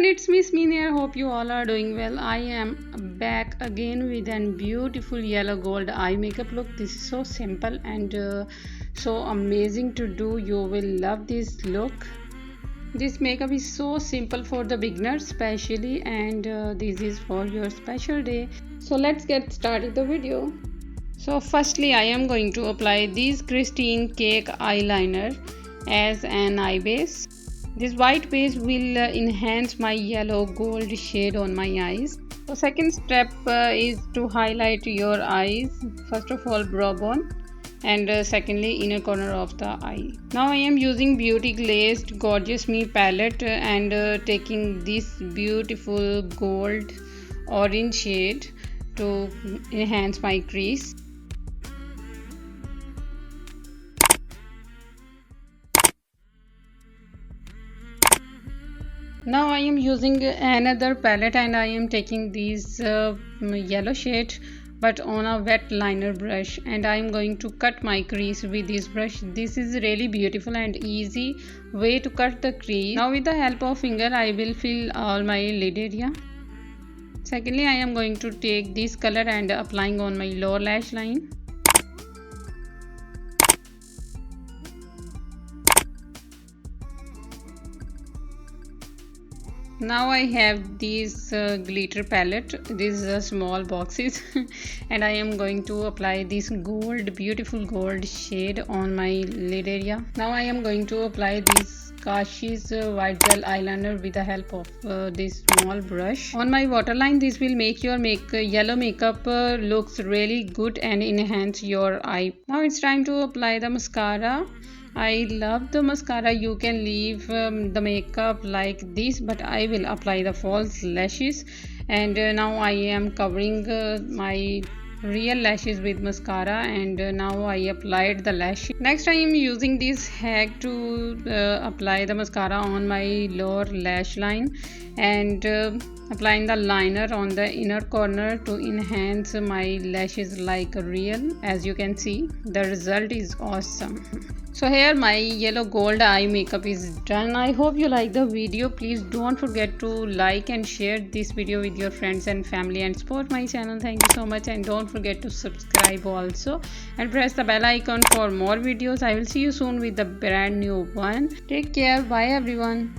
it's me Smeen here. Hope you all are doing well. I am back again with a beautiful yellow gold eye makeup look. This is so simple and so amazing to do. You will love this look. This makeup is so simple for the beginners especially, and this is for your special day. So let's get started the video. So firstly I am going to apply this Christine cake eyeliner as an eye base. This white base will enhance my yellow gold shade on my eyes. The second step is to highlight your eyes. First of all brow bone, and secondly inner corner of the eye. Now I am using Beauty Glazed Gorgeous Me palette and taking this beautiful gold orange shade to enhance my crease. Now I am using another palette and I am taking these yellow shade but on a wet liner brush, and I am going to cut my crease with this brush. This is really beautiful and easy way to cut the crease. Now with the help of finger I will fill all my lid area. Secondly I am going to take this color and applying on my lower lash line. Now I have these glitter palette. These are small boxes and I am going to apply this beautiful gold shade on my lid area. Now I am going to apply this Kashi's white gel eyeliner with the help of this small brush on my waterline. This will make your yellow makeup looks really good and enhance your eye. Now it's time to apply the mascara. I love the mascara. You can leave the makeup like this, but I will apply the false lashes, and now I am covering my real lashes with mascara, and now I applied the lashes. Next I am using this hack to apply the mascara on my lower lash line and applying the liner on the inner corner to enhance my lashes like real. As you can see, the result is awesome. So here my yellow gold eye makeup is done. I hope you like the video. Please don't forget to like and share this video with your friends and family and support my channel. Thank you so much, and don't forget to subscribe also and press the bell icon for more videos. I will see you soon with the brand new one. Take care. Bye everyone.